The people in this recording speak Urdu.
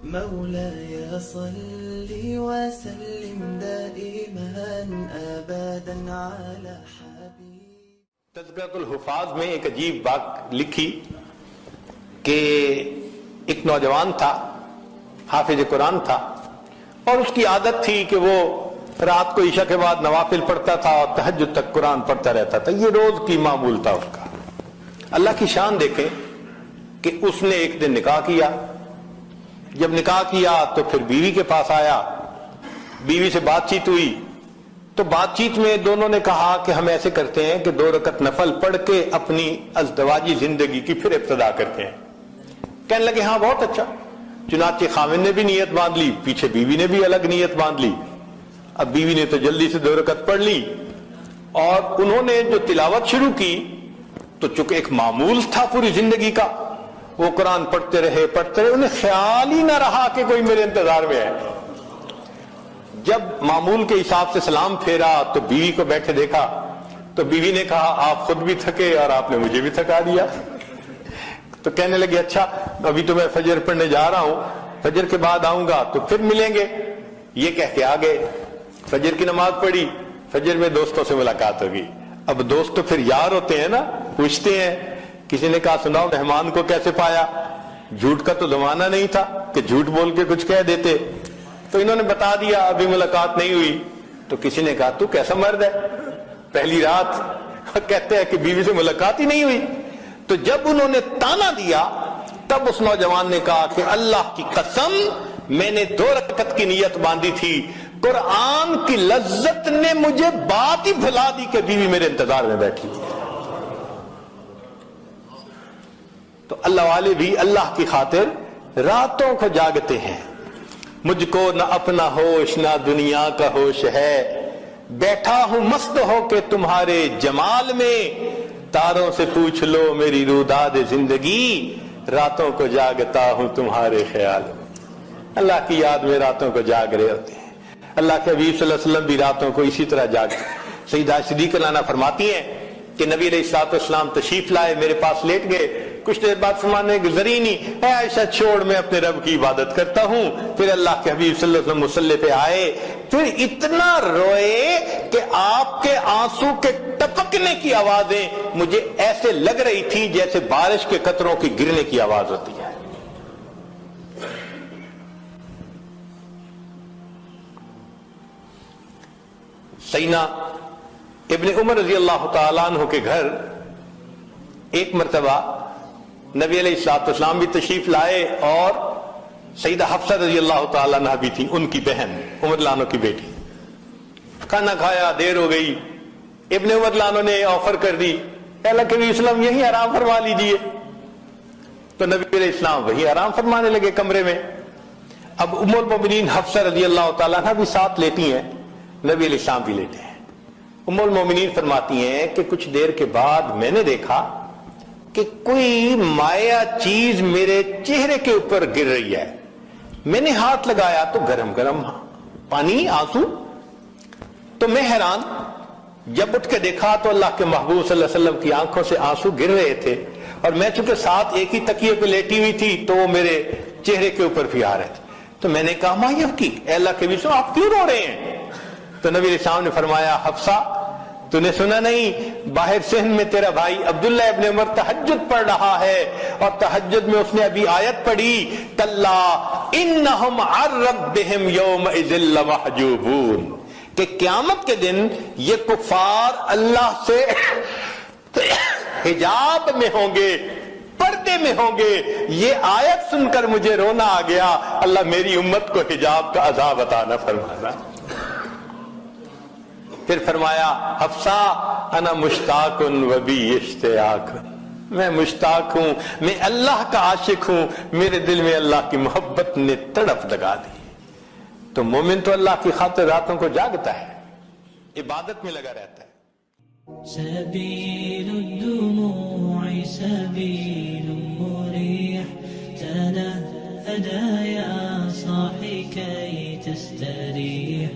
مولاي صل وسلم دائما ابدا على حبيب. تذکرۃ الحفاظ میں ایک عجیب بات لکھی کہ ایک نوجوان تھا، حافظ قرآن تھا، اور اس کی عادت تھی کہ وہ رات کو عشاء کے بعد نوافل پڑھتا تھا اور تہجد تک قرآن پڑھتا رہتا تھا. یہ روز کی معمول تھا اس کا. اللہ کی شان دیکھیں کہ اس نے ایک دن نکاح کیا. جب نکاح کیا تو پھر بیوی کے پاس آیا، بیوی سے بات چیت ہوئی، تو بات چیت میں دونوں نے کہا کہ ہم ایسے کرتے ہیں کہ 2 رکعت نفل پڑھ کے اپنی ازدواجی زندگی کی پھر ابتدا کرتے ہیں. کہنے لگے ہاں بہت اچھا. چنانچہ خاوند نے بھی نیت باندھ لی، پیچھے بیوی نے بھی الگ نیت باندھ لی. اب بیوی نے تو جلدی سے 2 رکعت پڑھ لی، اور انہوں نے جو تلاوت شروع کی تو چونکہ ایک معمول تھا پوری زندگی کا، وہ قرآن پڑھتے رہے، انہیں خیال ہی نہ رہا کہ کوئی میرے انتظار میں ہے. جب معمول کے حساب سے سلام پھیرا تو بیوی کو بیٹھے دیکھا تو بیوی نے کہا آپ خود بھی تھکے اور آپ نے مجھے بھی تھکا دیا. تو کہنے لگے اچھا ابھی تو میں فجر پڑھنے جا رہا ہوں، فجر کے بعد آؤں گا تو پھر ملیں گے. یہ کہہ کے آ گئے، فجر کی نماز پڑھی، فجر میں دوستوں سے ملاقات ہوگی. اب دوست تو پھر یار ہوتے ہیں نا، پوچھتے ہیں. کسی نے کہا سناؤ مہمان کو کیسے پایا؟ جھوٹ کا تو زمانہ نہیں تھا کہ جھوٹ بول کے کچھ کہہ دیتے. تو انہوں نے بتا دیا ابھی ملاقات نہیں ہوئی. تو کسی نے کہا تو کیسا مرد ہے، پہلی رات کہتے ہیں کہ بیوی سے ملاقات ہی نہیں ہوئی. تو جب انہوں نے تانا دیا تب اس نوجوان نے کہا کہ اللہ کی قسم میں نے 2 رکعت کی نیت باندھی تھی، قرآن کی لذت نے مجھے بات ہی بھلا دی کہ بیوی میرے انتظار میں بیٹھی. تو اللہ والے بھی اللہ کی خاطر راتوں کو جاگتے ہیں. مجھ کو نہ اپنا ہوش نہ دنیا کا ہوش ہے، بیٹھا ہوں مست ہو کے تمہارے جمال میں، تاروں سے پوچھ لو میری روداد زندگی، راتوں کو جاگتا ہوں تمہارے خیال میں. اللہ کی یاد میں راتوں کو جاگ رہے ہوتے ہیں. اللہ کے حبیب صلی اللہ علیہ وسلم بھی راتوں کو اسی طرح جاگتے ہیں. سیدہ صدیقہ لانا فرماتی ہیں کہ نبی علیہ الصلوۃ والسلام تشریف لائے، میرے پاس لیٹ گئے. کچھ دیر بعد فرمانے گزری نہیں، اے عائشہ چھوڑ میں اپنے رب کی عبادت کرتا ہوں. پھر اللہ کے حبیب صلی اللہ علیہ وسلم مصلی پہ آئے، پھر اتنا روئے کہ آپ کے آنسو کے ٹپکنے کی آوازیں مجھے ایسے لگ رہی تھی جیسے بارش کے قطروں کی گرنے کی آواز ہوتی ہے. سیدنا ابن عمر رضی اللہ تعالیٰ عنہ کے گھر ایک مرتبہ نبی علیہ الصلوۃ والسلام بھی تشریف لائے اور سیدہ حفصہ رضی اللہ تعالیٰ عنہ بھی تھی، ان کی بہن عمر لانو کی بیٹی. کھانا کھایا، دیر ہو گئی. ابن عمر لانو نے آفر کر دی اللہ کے وسلم یہی آرام فرما لیجئے. تو نبی علیہ السلام وہی آرام فرمانے لگے کمرے میں. اب ام المومنین حفصہ رضی اللہ تعالیٰ عنہ بھی ساتھ لیتی ہیں، نبی علیہ السلام بھی لیتے ہیں. ام المومنین فرماتی ہیں کہ کچھ دیر کے بعد میں نے دیکھا کہ کوئی مائع چیز میرے چہرے کے اوپر گر رہی ہے. میں نے ہاتھ لگایا تو گرم گرم پانی، آنسو. تو میں حیران، جب اٹھ کے دیکھا تو اللہ کے محبوب صلی اللہ علیہ وسلم کی آنکھوں سے آنسو گر رہے تھے، اور میں چونکہ ساتھ ایک ہی تکیے پہ لیٹی ہوئی تھی تو وہ میرے چہرے کے اوپر بھی آ رہے تھے. تو میں نے کہا ماں کی اے اللہ کے وسلم آپ کیوں رو رہے ہیں؟ تو نبی علیہ السلام نے فرمایا حفصہ تو نے سنا نہیں، باہر صحن میں تیرا بھائی عبداللہ ابن عمر تہجد پڑھ رہا ہے، اور تہجد میں اس نے ابھی آیت پڑھی کلا انہم عن ربہم یومئذ لمحجوبون، کہ قیامت کے دن یہ کفار اللہ سے حجاب میں ہوں گے، پردے میں ہوں گے. یہ آیت سن کر مجھے رونا آ گیا. اللہ میری امت کو حجاب کا عذاب عطا نہ فرمانا. پھر فرمایا حفصہ انا مشتاق و بی اشتیاق، میں مشتاق ہوں، میں اللہ کا عاشق ہوں، میرے دل میں اللہ کی محبت نے تڑپ لگا دی. تو مومن تو اللہ کی خاطر راتوں کو جاگتا ہے، عبادت میں لگا رہتا ہے. سبيل الدموع سبيل مريح تنهدى يا صاحي كي تستريح